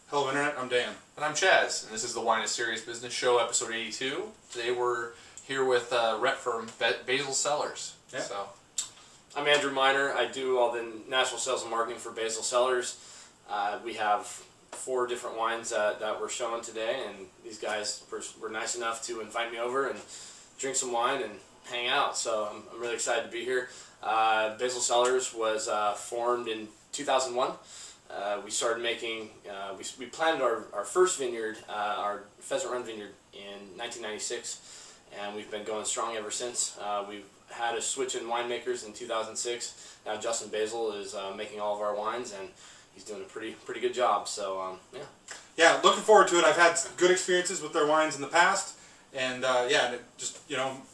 Hello Internet, I'm Dan. And I'm Chaz, and this is the Wine is Serious Business Show, episode 82. Today we're here with rep from Basel Cellars. Yeah. So, I'm Andrew Miner. I do all the national sales and marketing for Basel Cellars. We have 4 different wines that we're showing today, and these guys were nice enough to invite me over and drink some wine and hang out. So I'm really excited to be here. Basel Cellars was formed in 2001. We started making, we planted our first vineyard, our Pheasant vineyard, in 1996, and we've been going strong ever since. We've had a switch in winemakers in 2006. Now Justin Basel is making all of our wines, and he's doing a pretty good job. So yeah. Yeah, looking forward to it. I've had good experiences with their wines in the past, and yeah, just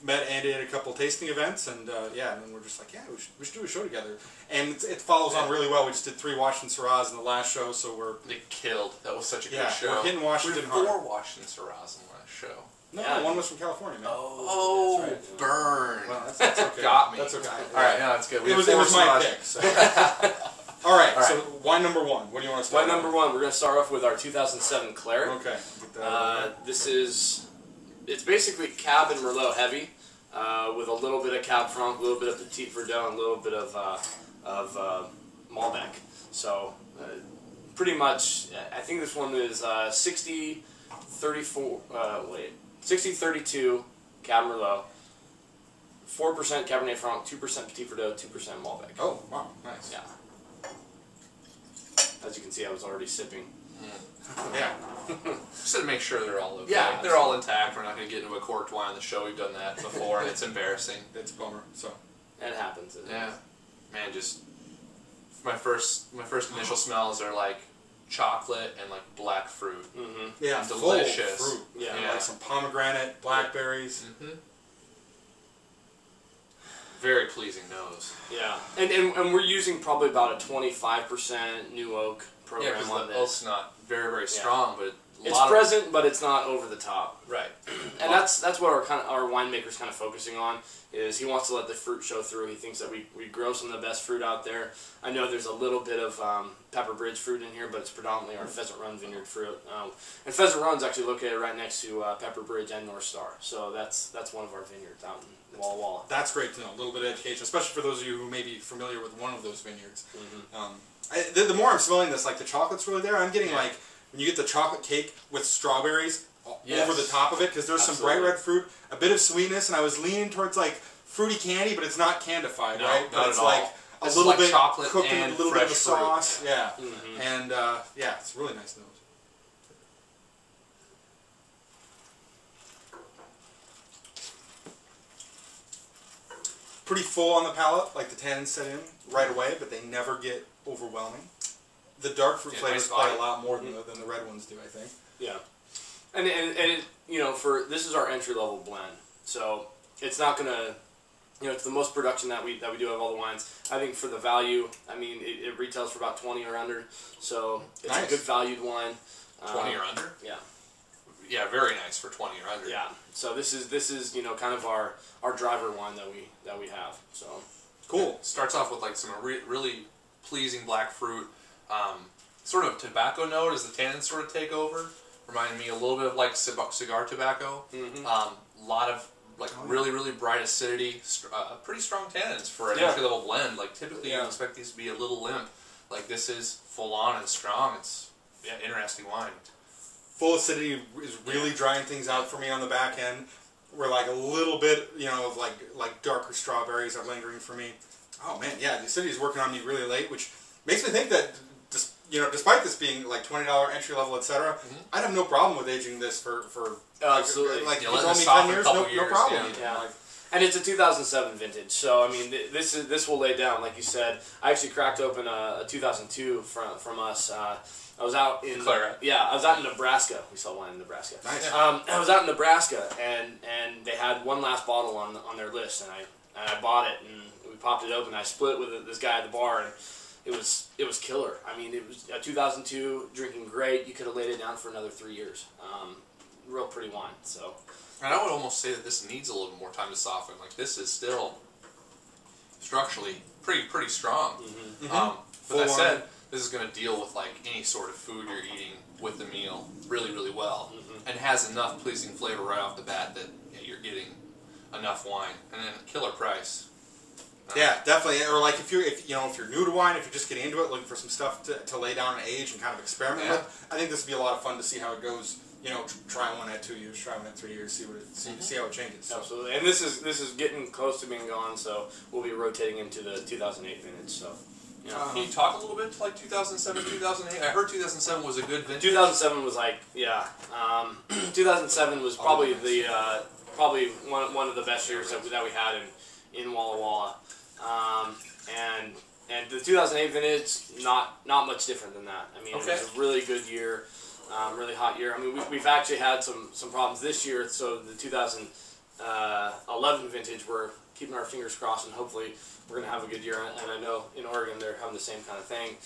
met Andy at a couple tasting events, and yeah, and then we're just like, yeah, we should do a show together, and it follows on really well. We just did 3 Washington Syrahs in the last show, so we're killed. That was such a good yeah, show. we're hitting Washington we hard. 4 Washington Syrahs in the last show. No, yeah. one was from California, man. Oh, that's right. burn. Well, that's okay. Got me. That's okay. All right, no, that's good. It was my pick. So. All right, so wine number 1. What do you want to start Wine number 1, we're going to start off with our 2007 Claret. Okay. This is, it's basically Cab and Merlot heavy, with a little bit of Cab Franc, a little bit of Petit Verdot, and a little bit of Malbec. So pretty much, I think this one is 60-32 Cab Merlot, 4% Cabernet Franc, 2% Petit Verdot, 2% Malbec. Oh, wow, nice. Yeah. As you can see, I was already sipping. Yeah. Just to make sure they're all okay. Yeah, they're all intact. We're not going to get into a corked wine on the show. We've done that before, and it's embarrassing. It's a bummer. So. It happens. Yeah. Man, just my first initial smells are like chocolate and like black fruit. Mm-hmm. Yeah, delicious. Full fruit. Yeah. Like some pomegranate, blackberries. Mm-hmm. Very pleasing nose. Yeah, and we're using probably about a 25% new oak program Yeah, because on the this. oak's not very strong, but It's present, but it's not over the top. Right. And that's what our winemaker's kind of focusing on, is he wants to let the fruit show through. He thinks that we grow some of the best fruit out there. I know there's a little bit of Pepper Bridge fruit in here, but it's predominantly our Pheasant Run vineyard fruit. And Pheasant Run's actually located right next to Pepper Bridge and North Star. So that's one of our vineyards out in Walla Walla. That's great to know. A little bit of education, especially for those of you who may be familiar with one of those vineyards. Mm-hmm. The more I'm smelling this, like the chocolate's really there. I'm getting like when you get the chocolate cake with strawberries over the top of it, because there's some bright red fruit, a bit of sweetness, and I was leaning towards like fruity candy, but it's not candified, right? But it's like a little bit chocolate cooked in a little bit of a sauce. Fruit. Yeah, Mm-hmm. and yeah, it's a really nice nose. Pretty full on the palate, like the tannins set in right away, but they never get overwhelming. The dark fruit flavors play a lot more than the red ones do, I think. Yeah, and it, this is our entry level blend, so it's not gonna, it's the most production that we do of all the wines. I think for the value, I mean, it retails for about 20 or under, so it's a good valued wine. 20 or under? Yeah. Yeah, very nice for 20 or under. Yeah. So this is kind of our driver wine that we have. So cool. Starts off with like some really pleasing black fruit. Sort of tobacco note as the tannins sort of take over. Reminded me a little bit of like cigar tobacco. Mm-hmm. A lot of like really bright acidity. Pretty strong tannins for an entry level blend. Like typically you expect these to be a little limp. Like this is full on and strong. It's interesting wine. Full acidity is really drying things out for me on the back end. Where like a little bit, of like darker strawberries are lingering for me. Oh man, yeah, the acidity is working on me really late, which makes me think that despite this being like $20 entry level, etc., I'd have no problem with aging this for absolutely. Like you it's let only it stop 10 years, for a couple no years, problem. Yeah. And it's a 2007 vintage, so I mean, this will lay down, like you said. I actually cracked open a 2002 from us. I was out in Claret. I was out in Nebraska. We sell wine in Nebraska. Nice. I was out in Nebraska, and they had one last bottle on their list, and I bought it, and we popped it open. I split it with this guy at the bar, and it was killer. I mean, it was a 2002, drinking great. You could have laid it down for another 3 years. Real pretty wine. So. And I would almost say that this needs a little more time to soften. Like this is still structurally pretty strong. Mm-hmm. But that said, this is going to deal with like any sort of food you're eating with the meal really, really well, and has enough pleasing flavor right off the bat that you're getting enough wine, and then killer price. Yeah, definitely. Or like if you're new to wine, if you're just getting into it, looking for some stuff to lay down and age and kind of experiment with, I think this would be a lot of fun to see how it goes. You know, try one at 2 years, try one at 3 years, see how it changes. So. Absolutely, and this is getting close to being gone, so we'll be rotating into the 2008 vintage. So, can you talk a little bit to like 2007, 2008? I heard 2007 was a good vintage. 2007 was like 2007 was probably probably one of the best years that we had in Walla Walla, and the 2008 vintage not much different than that. I mean, it was a really good year. Really hot year. I mean, we've actually had some problems this year. So the 2011 vintage, we're keeping our fingers crossed, and hopefully we're going to have a good year. And I know in Oregon they're having the same kind of thing.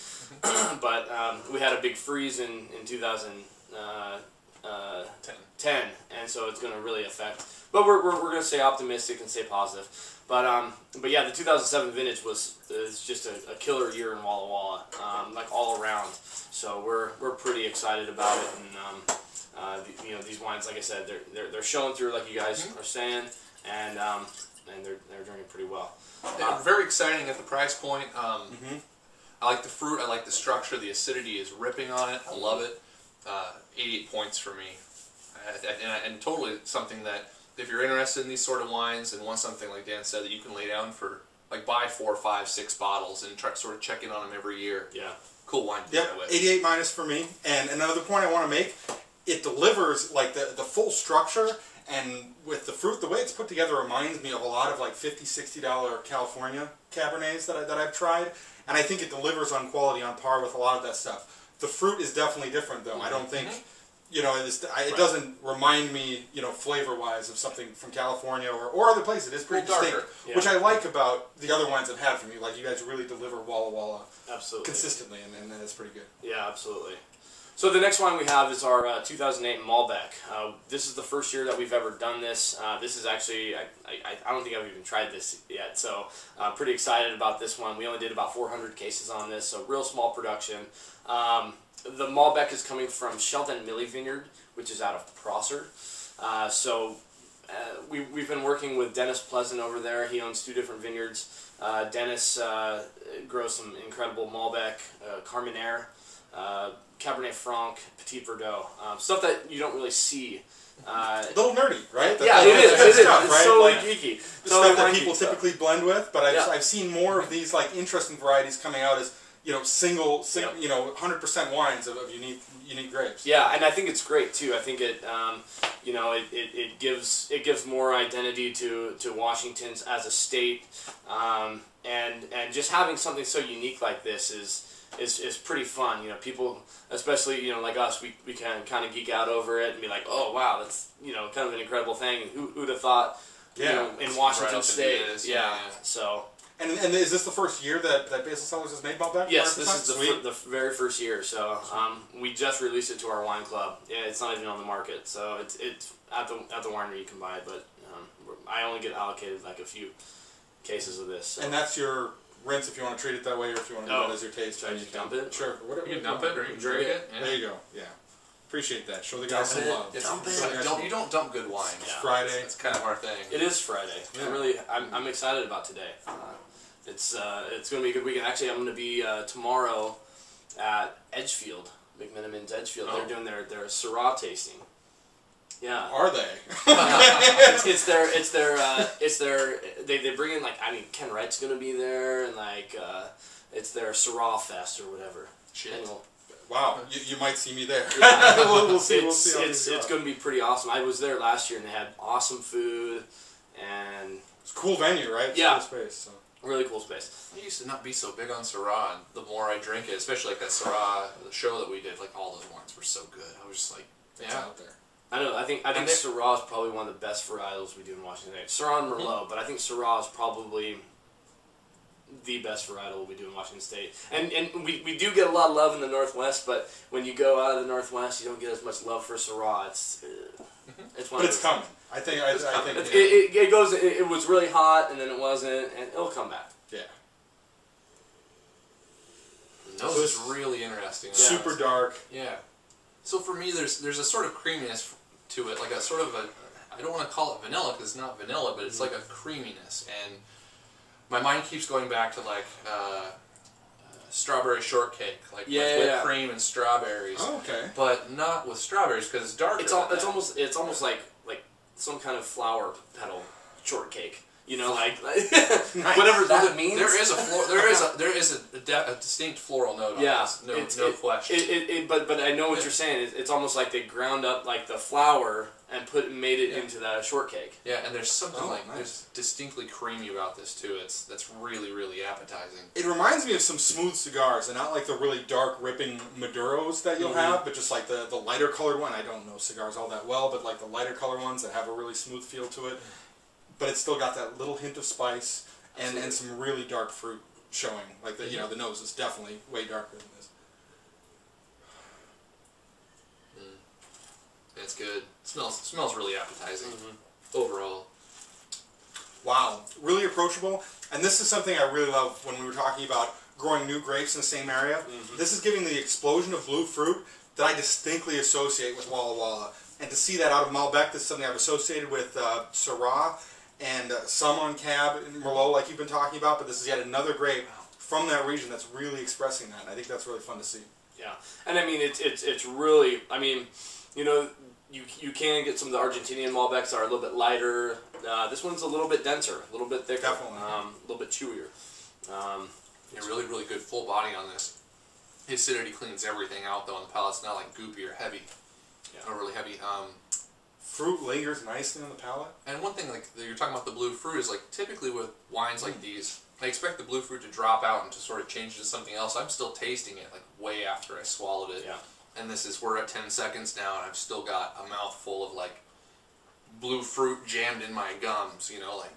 But we had a big freeze in 2010, and so it's going to really affect. But we're going to stay optimistic and stay positive. But yeah, the 2007 vintage was just a killer year in Walla Walla, like all around. So we're pretty excited about it, and these wines, like I said, they're showing through, like you guys are saying, and they're doing pretty well. Very exciting at the price point. I like the fruit. I like the structure. The acidity is ripping on it. I love it. 88 points for me, and totally something that, if you're interested in these sort of wines and want something, like Dan said, that you can lay down for, like, buy 4, 5, 6 bottles and try sort of check in on them every year. Yeah. Cool wine to do that with. 88 minus for me. And another point I want to make, it delivers like the full structure, and with the fruit, the way it's put together reminds me of a lot of like $50, $60 California Cabernets that I've tried, and I think it delivers on quality on par with a lot of that stuff. The fruit is definitely different though. I don't think, it doesn't remind me, flavor-wise of something from California or other places. It is pretty distinct, which I like about the other wines I've had from you. Like, you guys really deliver Walla Walla consistently, and that's pretty good. Yeah, absolutely. So the next wine we have is our 2008 Malbec. This is the first year that we've ever done this. This is actually, I don't think I've even tried this yet, so I'm pretty excited about this one. We only did about 400 cases on this, so real small production. The Malbec is coming from Sheldon Milley Vineyard, which is out of Prosser. We've been working with Dennis Pleasant over there. He owns 2 different vineyards. Dennis grows some incredible Malbec, Carmenere, Cabernet Franc, Petit Verdot, stuff that you don't really see. A little nerdy, right? Yeah, it is. It's right? so geeky. The stuff that people typically blend with, but I've seen more of these like interesting varieties coming out as single 100% wines of unique grapes. Yeah, and I think it's great too. I think it it gives more identity to Washington as a state, and just having something so unique like this is pretty fun. People, especially like us, we can kind of geek out over it and be like, oh wow, that's kind of an incredible thing. Who'd have thought? In Washington State. Yeah. So. And is this the first year that Basel Cellars has made Malbec? Yes, this is the very first year. So we just released it to our wine club. Yeah, it's not even on the market, so it's at the winery you can buy it. But I only get allocated like a few cases of this. So. And that's your rinse if you want to treat it that way, or if you want to do that as your taste. Should I just dump it? Sure, whatever. You can dump it, or you can drink it. Yeah. There you go. Yeah. Appreciate that. Show the guys some love. Dump it. You don't dump good wine. It's Friday. It's kind of our thing. It is Friday. Yeah. I'm excited about today. It's going to be a good weekend. Actually, I'm going to be tomorrow at Edgefield, McMenamin's Edgefield. They're doing their Syrah tasting. Yeah. Are they? They bring in Ken Wright's going to be there, and it's their Syrah Fest or whatever. Shit. Wow, you might see me there. Yeah. we'll see. It's going to be pretty awesome. I was there last year, and they had awesome food, and it's a cool venue, right? It's yeah. Cool space. So. Really cool space. I used to not be so big on Syrah, and the more I drink it, especially like that Syrah, the show that we did, like all those wines were so good. I was just like, it's out there. I know. I think Syrah is probably one of the best varietals we do in Washington State. Syrah and Merlot, but I think Syrah is probably the best varietal we do in Washington State. And we do get a lot of love in the Northwest, but when you go out of the Northwest, you don't get as much love for Syrah. It's one. But it's coming. I think it was really hot, and then it wasn't, and it'll come back. Yeah. nose is really interesting. Super dark. Yeah. So for me, there's a sort of creaminess to it, like a sort of a, I don't want to call it vanilla because it's not vanilla, but it's like a creaminess. And my mind keeps going back to like strawberry shortcake, like with whipped cream and strawberries. Oh, okay. But not with strawberries because it's darker. It's almost like some kind of flower petal shortcake. You know, like whatever that means. There is a distinct floral note on this. No question. But I know what you're saying. It's almost like they ground up like the flour and made it into that shortcake. Yeah, and there's something there's distinctly creamy about this too. That's really, really appetizing. It reminds me of some smooth cigars, and not like the really dark ripping Maduros that you'll have, but just like the lighter colored one. I don't know cigars all that well, but like the lighter colored ones that have a really smooth feel to it. But it's still got that little hint of spice and some really dark fruit showing. Like the the nose is definitely way darker than this. It's good. Smells really appetizing overall. Wow, really approachable. And this is something I really love when we were talking about growing new grapes in the same area. This is giving the explosion of blue fruit that I distinctly associate with Walla Walla. And to see that out of Malbec, this is something I've associated with Syrah and some on Cab and Merlot, like you've been talking about. But this is yet another grape from that region that's really expressing that. And I think that's really fun to see. Yeah, and I mean it's really, I mean, you know, you can get some of the Argentinian Malbecs that are a little bit lighter. This one's a little bit denser, a little bit thicker, definitely, a little bit chewier. Yeah, really, really good full body on this. His acidity cleans everything out though, and the palate's not like goopy or heavy. Yeah, or really heavy. Fruit lingers nicely on the palate. And one thing, like you're talking about the blue fruit, is like typically with wines like these, I expect the blue fruit to drop out and to sort of change to something else. I'm still tasting it like way after I swallowed it. Yeah. And we're at 10 seconds now, and I've still got a mouthful of like blue fruit jammed in my gums. You know, like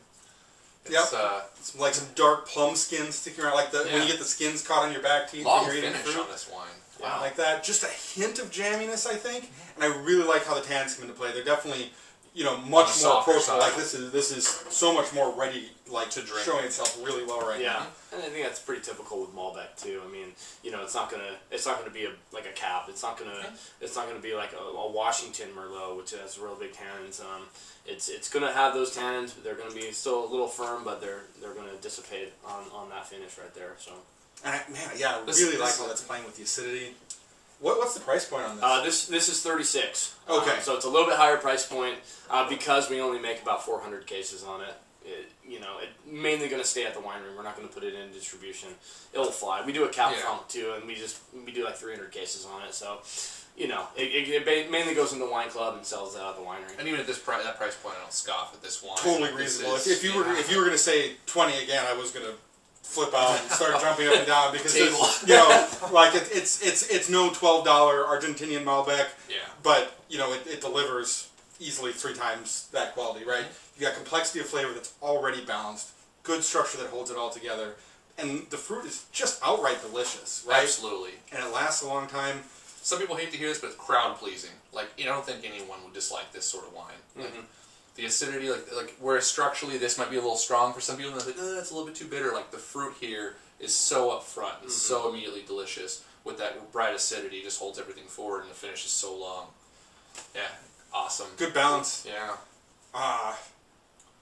it's like some dark plum skin sticking around, like when you get the skins caught on your back teeth. Long when you're eating finish fruit. on this wine. Wow. Like that, just a hint of jamminess, I think, and I really like how the tannins come into play. They're definitely, much more approachable. Like this is so much more ready, like to drink, showing itself really well right now. And I think that's pretty typical with Malbec too. I mean, it's not gonna be like a Cab. It's not gonna be like a Washington Merlot, which has real big tannins. It's gonna have those tannins, but they're gonna be still a little firm, but they're gonna dissipate on that finish right there. So. And I really like how that's playing with the acidity. What's the price point on this? This is 36. Okay. So it's a little bit higher price point because we only make about 400 cases on it. It's mainly going to stay at the winery. We're not going to put it in distribution. It'll fly. We do a Cab Franc too, and we do like 300 cases on it. So, it mainly goes in the wine club and sells that at the winery. And even at that price point, I don't scoff at this wine. Totally reasonable. If you were going to say 20 again, I was going to flip out and start jumping up and down because it's no $12 Argentinian Malbec, but it delivers easily 3 times that quality, right? You got complexity of flavor that's already balanced, good structure that holds it all together, and the fruit is just outright delicious, right? Absolutely. And it lasts a long time. Some people hate to hear this, but it's crowd pleasing. Like I don't think anyone would dislike this sort of wine. Like, the acidity, like whereas structurally this might be a little strong for some people, and they're like, it's a little bit too bitter. Like the fruit here is so upfront and so immediately delicious with that bright acidity. Just holds everything forward, and the finish is so long. Yeah, awesome. Good balance. Yeah.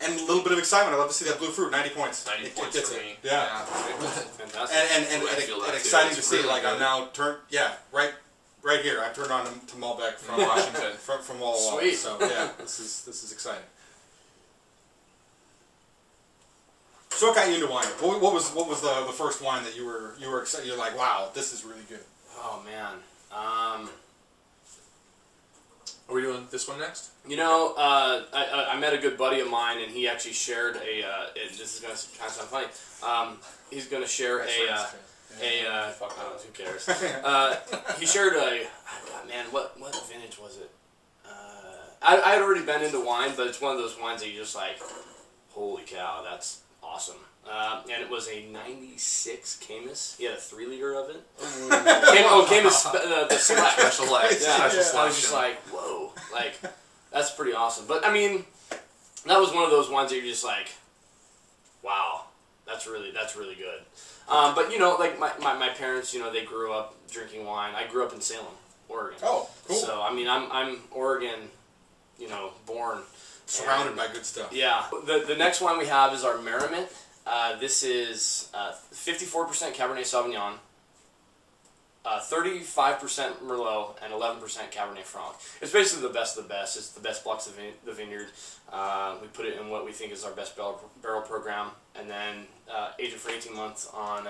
And a little bit of excitement. I love to see that blue fruit. 90 points. 90 points for me. Yeah. Fantastic. And exciting to see. Really like good. I'm now turned. Yeah. Right here, I've turned on to Malbec from Washington, from Walla Walla. Sweet. So yeah, this is exciting. So what got you into wine? What was the first wine that you were excited? You're like, wow, this is really good. Oh man. Are we doing this one next? I met a good buddy of mine, and he actually shared this is gonna kind of sound funny. He's gonna share who cares? He shared what vintage was it? I had already been into wine, but it's one of those wines that you're just like, holy cow, that's awesome. And it was a 96 Camus. He had a 3-liter of it. Camus, the select. Special Yeah, I was just like, whoa, like, that's pretty awesome. But I mean, that was one of those wines that you're just like, wow. That's really good. But you know, like my parents, you know, they grew up drinking wine. I grew up in Salem, Oregon. Oh, cool. So I mean, I'm Oregon, you know, born. Surrounded by good stuff. Yeah. The next wine we have is our Merriment. This is 54% Cabernet Sauvignon, 35% Merlot, and 11% Cabernet Franc. It's basically the best of the best. It's the best blocks of the vineyard. We put it in what we think is our best barrel program, and then age it for 18 months on.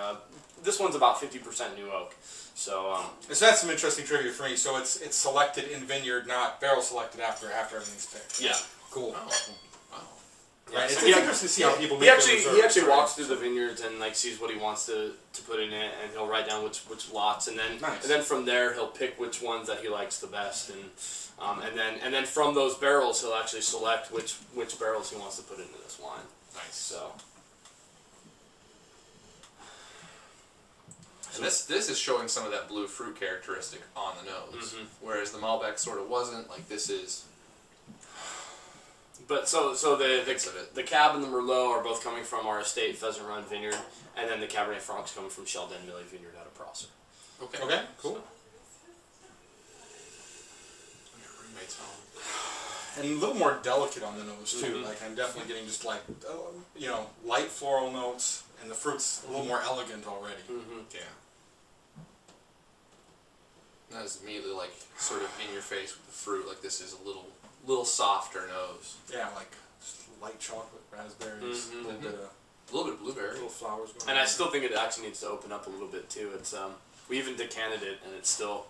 This one's about 50% new oak. So that's some interesting trivia for me. So it's selected in vineyard, not barrel selected after everything's picked. Yeah. Cool. Oh. Wow. Right. Yeah, It's so interesting to see how people make their reserves, he actually right? walks through the vineyards and like sees what he wants to put in it, and he'll write down which lots, and then Nice. and then from there he'll pick which ones that he likes the best, and then from those barrels he'll actually select which barrels he wants to put into this wine. Nice. So. And this is showing some of that blue fruit characteristic on the nose, whereas the Malbec sort of wasn't. Like this is. But so the Cab and the Merlot are both coming from our estate, Pheasant Run Vineyard, and then the Cabernet Franc's coming from Sheldon Millie Vineyard out of Prosser. Okay. Okay. Cool. Your roommate's home. And a little more delicate on the nose too. Like I'm definitely getting just like you know, light floral notes, and the fruit's a little more elegant already. Yeah. That is immediately like sort of in your face with the fruit. Like this is a little softer nose. Yeah, like just light chocolate, raspberries, a little bit of blueberry, little flowers going And on. I still think it actually needs to open up a little bit too. It's we even decanted it, and it's still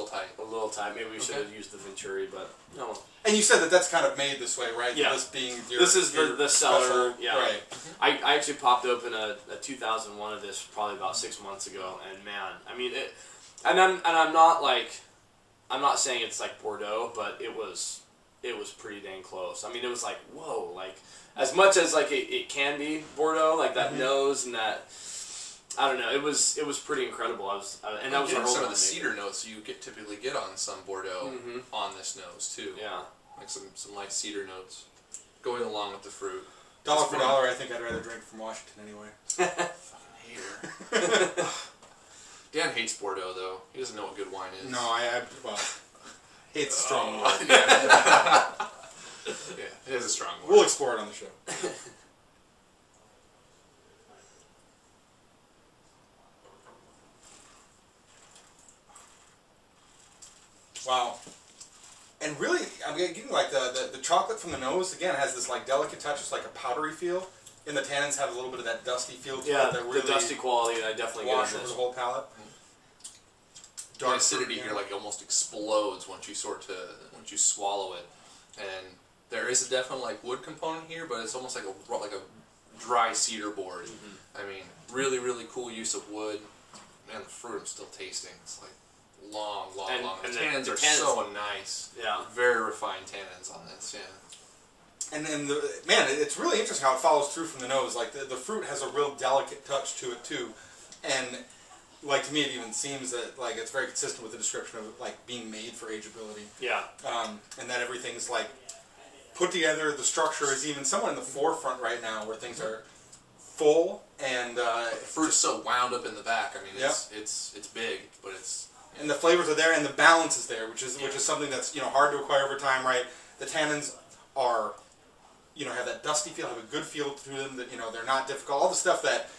tight. a little tight. Maybe we should have used the Venturi, but no. And you said that's kind of made this way, right? Yeah. This being This is the cellar. special- Yeah. Right. I actually popped open a 2001 of this probably about 6 months ago, and man, I mean it. And I'm not saying it's like Bordeaux, but it was pretty dang close. I mean, it was like, whoa, like as much as like it can be Bordeaux, like that nose and that. I don't know. It was pretty incredible. And that was our some of the cedar notes you typically get on some Bordeaux on this nose too. Yeah, like some light cedar notes going along with the fruit. Dollar for dollar, I think I'd rather drink from Washington anyway. Fucking hater. Dan hates Bordeaux though. He doesn't know what good wine is. No, well, hate's a strong word. Yeah, it is a strong word. We'll explore it on the show. Wow. And really, I'm getting like the chocolate from the nose, again, has this like delicate touch, it's like a powdery feel. And the tannins have a little bit of that dusty feel to it. That really the dusty quality I definitely get wash in over this. the whole palate. The acidity here like almost explodes once you swallow it, and there is a definite like wood component here, but it's almost like a dry cedar board. I mean, really cool use of wood. Man, the fruit I'm still tasting. It's like long. And the tannins are so nice. Yeah, very refined tannins on this. Yeah. And then it's really interesting how it follows through from the nose. Like the fruit has a real delicate touch to it too, and like to me it even seems that like it's very consistent with the description of like being made for ageability. Yeah. And that everything's like put together. The structure is even somewhat in the forefront right now, where things are full and the fruit is so wound up in the back. I mean, it's big, but it's. And the flavors are there, and the balance is there, which is something that's hard to acquire over time, right? The tannins are. Have that dusty feel, have a good feel to them, that, they're not difficult. All the stuff that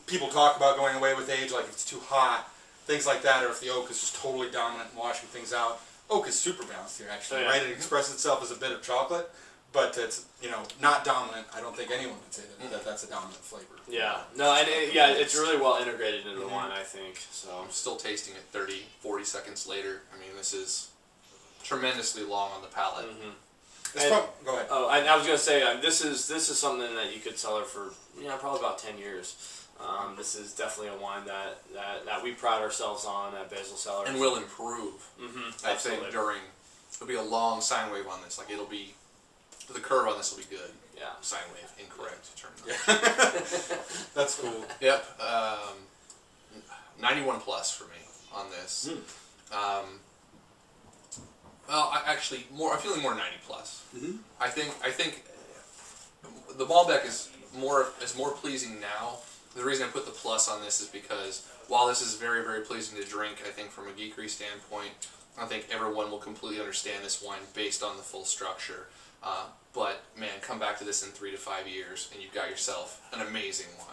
people talk about going away with age, like if it's too hot, things like that, or if the oak is just totally dominant and washing things out. Oak is super balanced here, actually, right? It expresses itself as a bit of chocolate, but it's, not dominant. I don't think anyone could say that that's a dominant flavor. Yeah. No, and it's really well integrated into the wine, I think. So I'm still tasting it 30, 40 seconds later. I mean, this is tremendously long on the palate. Go ahead. Oh, I was gonna say this is something that you could cellar for probably about 10 years. This is definitely a wine that we pride ourselves on at Basel Cellars, and will improve. I think it'll be a long sine wave on this. Like the curve on this will be good. Yeah. Sine wave, incorrect. Turn That's cool. Yep. 91 plus for me on this. Well, I'm feeling more 90 plus. I think the Malbec is more pleasing now. The reason I put the plus on this is because while this is very, very pleasing to drink, I think from a geekery standpoint, I think everyone will completely understand this wine based on the full structure. But man, come back to this in 3 to 5 years, and you've got yourself an amazing wine.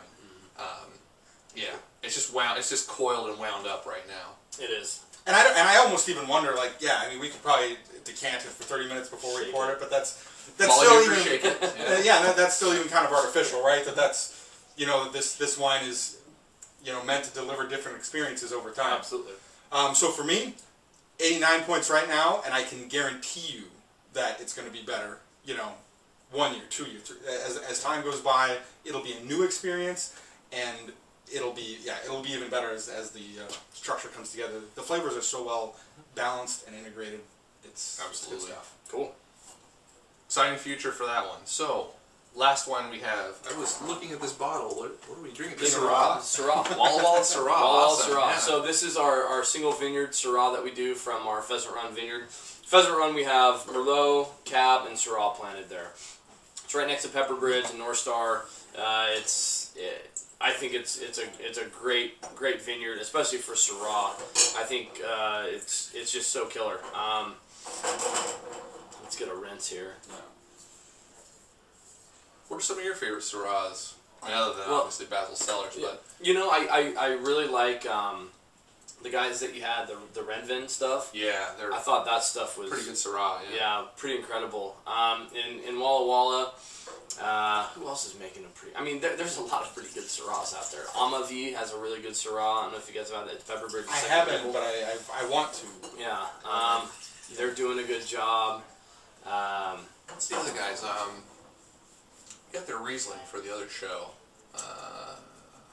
Yeah, it's just coiled and wound up right now. It is. And I almost even wonder, like, yeah, I mean, we could probably decant it for 30 minutes before we pour it, but that's still even shake it. that's still even kind of artificial, right? That's you know, this wine is, you know, meant to deliver different experiences over time. Absolutely. So for me, 89 points right now, and I can guarantee you that it's going to be better, you know, 1 year, 2 years, 3. As time goes by, it'll be a new experience, and it'll be even better as the structure comes together. The flavors are so well balanced and integrated. It's absolutely good stuff. Cool. Exciting future for that one. So, last wine we have. I was looking at this bottle. What are we drinking? Syrah. Walla Walla Syrah. Awesome. Syrah. Yeah. So this is our single vineyard Syrah that we do from our Pheasant Run vineyard. Pheasant Run, we have Merlot, Cab, and Syrah planted there. It's right next to Pepper Bridge and North Star. I think it's a great vineyard, especially for Syrah. I think it's just so killer. Let's get a rinse here. Yeah. What are some of your favorite Syrahs? I mean, other than obviously Basel Cellars, but you know, I really like the guys that you had, the Renvin stuff. Yeah, I thought that stuff was pretty good Syrah. Yeah, pretty incredible. In Walla Walla. Who else is making a pretty... I mean, there's a lot of pretty good Syrahs out there. Amavi has a really good Syrah. I don't know if you guys have had it. It's Pepper Bridge. I haven't, but I want to. Yeah. They're doing a good job. What's the other guys? Got their Riesling for the other show.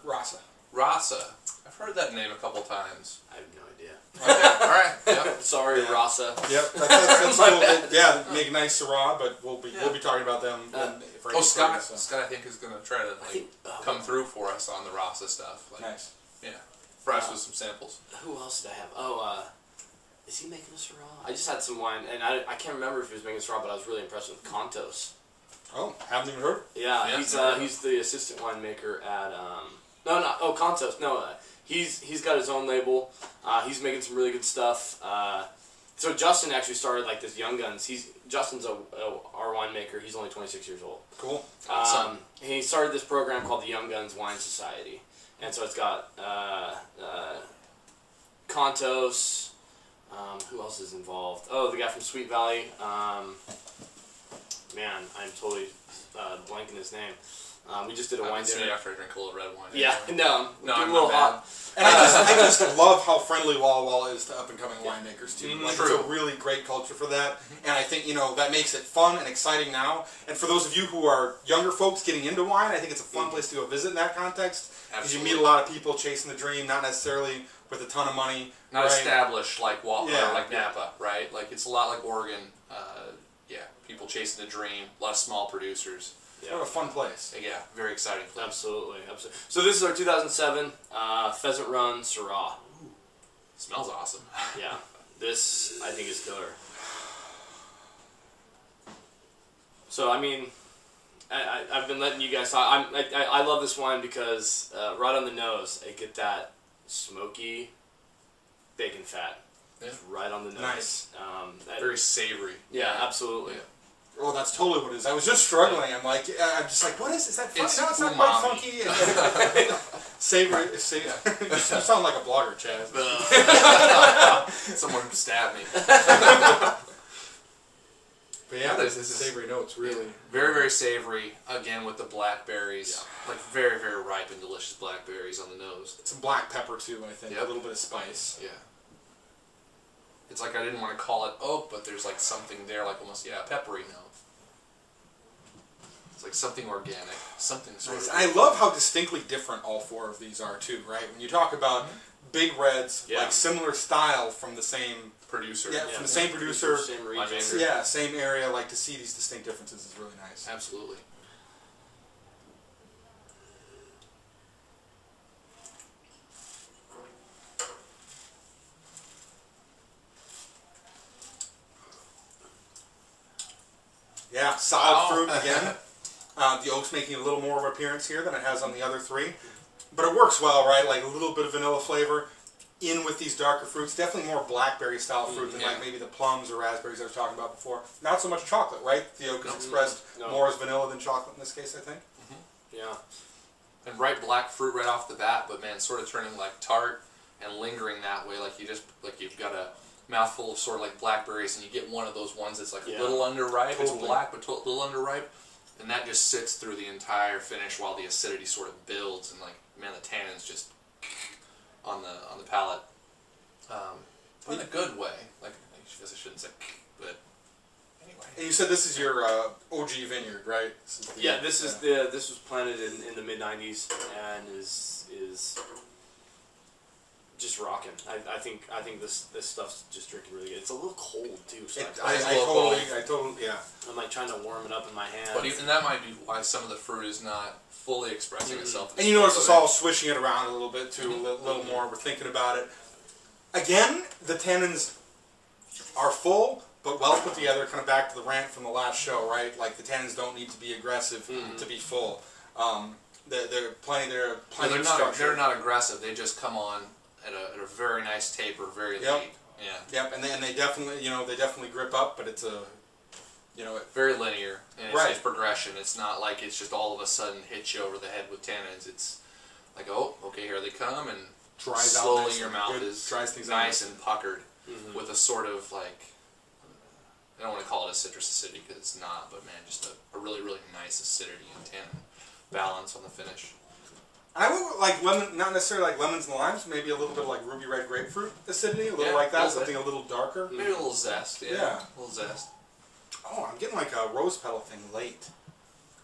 Rasa. I've heard that name a couple times. I have no idea. Okay, all right. Yep. Sorry, Rasa. Yep, that's cool. Yeah, make a nice Syrah, but we'll be talking about them. Scott, I think is gonna try to come through for us on the Rasa stuff. Nice. Yeah, perhaps with some samples. Who else did I have? Oh, is he making a Syrah? I just had some wine, and I can't remember if he was making a Syrah, but I was really impressed with Contos. Oh, haven't even heard. Yeah, he's the assistant winemaker at Contos. No, he's got his own label. He's making some really good stuff. So Justin actually started like this Young Guns. Justin's our winemaker. He's only 26 years old. Cool. He started this program called the Young Guns Wine Society, and so it's got Contos. Who else is involved? Oh, the guy from Sweet Valley. Man, I'm totally blanking his name. We just did a wine dinner after I drink a little red wine. Yeah, no, I'm a little hot. And I just love how friendly Walla Walla is to up and coming winemakers too. Like, True. it's a really great culture for that, and I think that makes it fun and exciting now. And for those of you who are younger folks getting into wine, I think it's a fun place to go visit in that context because you meet a lot of people chasing the dream, not necessarily with a ton of money, not established like like Yeah. Napa, right? Like it's a lot like Oregon. People chasing the dream, a lot of small producers. It's kind of a fun place. Yeah, very exciting place. Absolutely. So this is our 2007 Pheasant Run Syrah. Ooh, smells awesome. Yeah, this I think is killer. So I mean, I've been letting you guys talk. I love this wine because right on the nose, I get that smoky bacon fat. Yeah. Right on the nose. Nice. Very savory. Yeah, absolutely. Yeah. Oh, that's totally what it is. I was just struggling. I'm just like, what is that? It's no, it's not umami. quite funky. Savory. You sound like a blogger, Chaz. Someone stabbed me. But yeah, this is savory notes, really. Very, very savory. Again, with the blackberries. Yeah. Like very, very ripe and delicious blackberries on the nose. Some black pepper too, I think. Yep. A little bit of spice. Yeah. It's like I didn't want to call it oak, but there's like something there, like almost, a peppery note. It's like something organic, something sort of... I love how distinctly different all four of these are too, right? When you talk about big reds, like similar style from the same... producer. Yeah, from the same producer. Same region. Yeah, same area. Like, to see these distinct differences is really nice. Absolutely. Yeah, solid fruit again. The oak's making a little more of an appearance here than it has on the other three. But it works well, right? Like a little bit of vanilla flavor in with these darker fruits. Definitely more blackberry style fruit than like maybe the plums or raspberries I was talking about before. Not so much chocolate, right? The oak is expressed more as vanilla than chocolate in this case, I think. Yeah. And bright black fruit right off the bat, but man, sort of turning like tart and lingering that way. Like you've got a mouthful of sort of like blackberries, and you get one of those ones that's like a little underripe. It's black, but a little underripe. And that just sits through the entire finish while the acidity sort of builds, and like, man, the tannins just on the palate, in a good way. Like, I guess I shouldn't say, but anyway. And you said this is your OG vineyard, right? This was planted in the mid '90s and is just rocking. I think this stuff's just drinking really good. It's a little cold too. So I totally, yeah. I'm like trying to warm it up in my hands. But even that might be why some of the fruit is not fully expressing itself. And you notice us all swishing it around a little bit too, a little more. We're thinking about it. Again, the tannins are full, but well put together. Kind of back to the rant from the last show, right? Like the tannins don't need to be aggressive to be full. They're plenty. They're not aggressive. They just come on at a very nice taper, very late. Yep, and they definitely, they definitely grip up, but it's a, very linear in its progression. It's not like it's just all of a sudden hits you over the head with tannins. It's like, oh, okay, here they come, and slowly your mouth is nice and puckered with a sort of like, I don't want to call it a citrus acidity because it's not, but man, just a really, really nice acidity and tannin balance on the finish. I would like lemon, not necessarily like lemons and limes, maybe a little bit of like ruby red grapefruit acidity, a little like that, something a little darker. Maybe a little zest, yeah. A little zest. Oh, I'm getting like a rose petal thing late,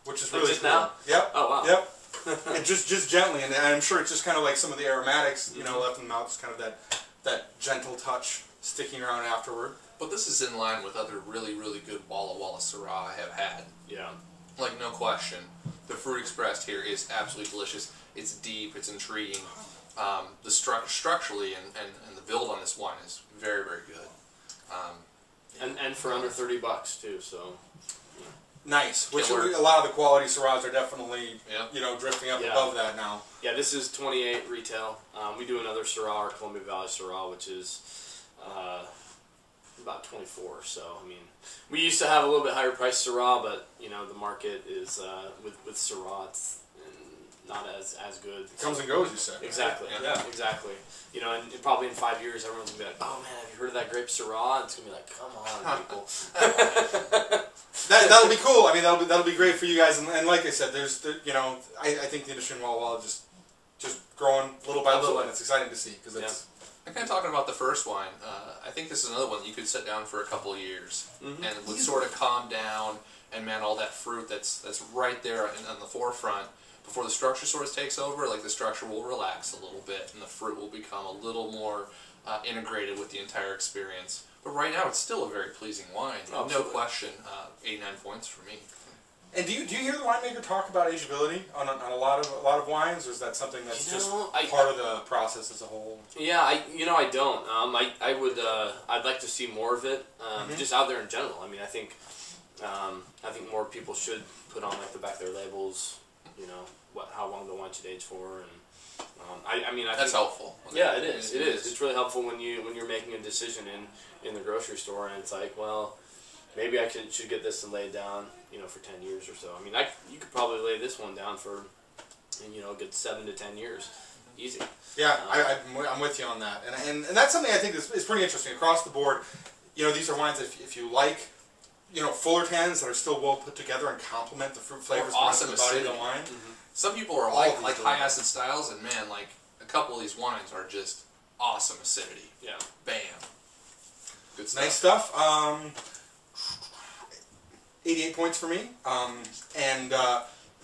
which is really just cool. now? Yep. Oh, wow. Yep. And just gently, and I'm sure it's just kind of like some of the aromatics, left in the mouth, just kind of that gentle touch sticking around afterward. But this is in line with other really, really good Walla Walla Syrah I have had. Yeah. Like, no question. The fruit expressed here is absolutely delicious. It's deep, it's intriguing. The structurally and the build on this wine is very, very good. And for under $30 too, so. Nice. Which a lot of the quality Syrahs are definitely, drifting up above that now. Yeah, this is 28 retail. We do another Syrah, our Columbia Valley Syrah, which is about 24. So I mean, we used to have a little bit higher price Syrah, but the market is with Syrah, it's not as good. It comes and goes, you said. Exactly. Right? Yeah. Exactly. And probably in 5 years, everyone's gonna be like, "Oh man, have you heard of that grape Syrah?" And it's gonna be like, "Come on, people." That'll be cool. I mean, that'll be great for you guys. And like I said, I think the industry in Walla Walla just growing little by little, and it's exciting to see because it's. I'm kind of talking about the first wine. I think this is another one you could sit down for a couple of years and would sort of calm down, and man, all that fruit that's right there on the forefront. Before the structure sort of takes over, like the structure will relax a little bit, and the fruit will become a little more integrated with the entire experience. But right now, it's still a very pleasing wine. No question. 89 points for me. And do you hear the winemaker talk about ageability on a lot of wines, or is that something that's just part of the process as a whole? Yeah, I don't. I'd like to see more of it, just out there in general. I mean, I think more people should put on like the back of their labels. How long the wine should age for, and I mean, I that's think, helpful. Yeah, it is. It is. It's really helpful when you're making a decision in the grocery store, and it's like, well, maybe I should get this and lay it down, for 10 years or so. I mean, you could probably lay this one down for, a good 7 to 10 years, easy. Yeah, I'm with you on that, and that's something I think is pretty interesting across the board. These are wines that if you like. Fuller tannins that are still well put together and complement the fruit flavors awesome of the body of the wine. Some people are like high acid styles, and man, like a couple of these wines are just awesome acidity. Yeah. Bam. Good stuff. Nice stuff. 88 points for me. And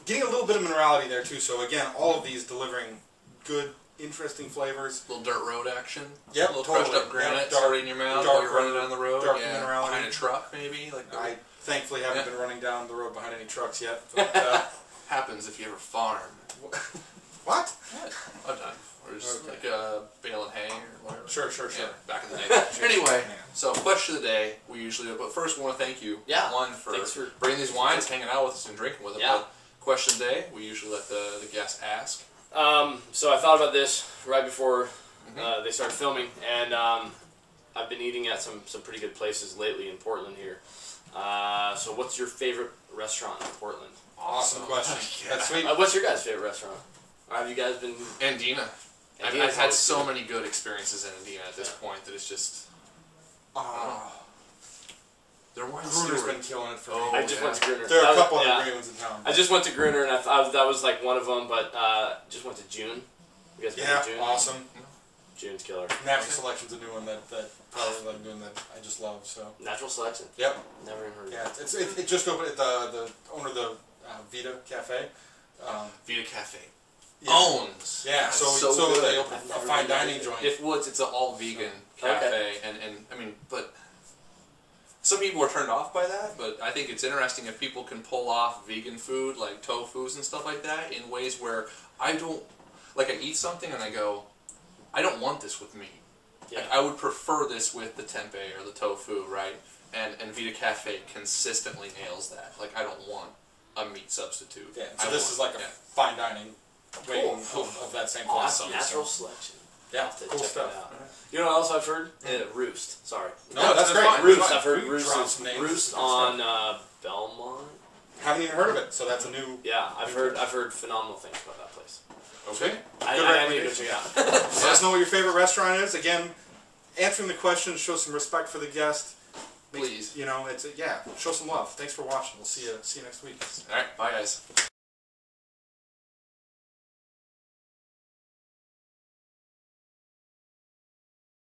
getting a little bit of minerality there too. So again, all of these delivering good, interesting flavors. A little dirt road action. Yep, a little crushed up granite starting in your mouth while you're running down the road. Dark minerality. Behind a truck, maybe. I thankfully haven't been running down the road behind any trucks yet. But, happens if you ever farm. What? I'm done. Or just like baling hay or whatever. Sure. Yeah, back in the day. Anyway, so question of the day we usually do. But first, we want to thank you, one, for bringing these wines, hanging out with us, and drinking with us. Yeah. question day. We usually let the guests ask. So I thought about this right before they started filming, and I've been eating at some pretty good places lately in Portland here. So what's your favorite restaurant in Portland? Awesome question. That's sweet. What's your guys' favorite restaurant? Have you guys been... Andina. I've had so many good experiences in Andina at this point that it's just... Their wine Gruner's been killing it for me. I just went to Gruner. There are a couple other great ones in town. I just went to Gruner, and that was like one of them, but just went to June. You guys been to June? Awesome. June's killer. Natural Selection's a new one that probably I'm doing that I just love. So Natural Selection? Yep. Never even heard of it. It just opened at the owner of the Vita Cafe. Vita Cafe. Yeah. Owns. Yeah, so they opened a fine dining joint. If Woods, it's an all vegan cafe, and I mean, but some people are turned off by that. But I think it's interesting if people can pull off vegan food like tofus and stuff like that in ways where I don't like. I eat something and I go, I don't want this with meat. Yeah. Like, I would prefer this with the tempeh or the tofu, right? And Vita Cafe consistently nails that. Like, I don't want a meat substitute. Yeah, so this is like a fine dining way of that same class. Awesome. Natural Selection. Yeah, cool stuff. You know what else I've heard? Roost. Sorry. No, that's great. Fine. Roost. I've heard Roost on Belmont. Haven't even heard of it, so that's a new. Yeah, I've heard phenomenal things about that place. Okay. I need to go check it out. Let us know what your favorite restaurant is. Again, answering the questions, show some respect for the guest. Please. You know, show some love. Thanks for watching. We'll see you next week. All right, bye guys.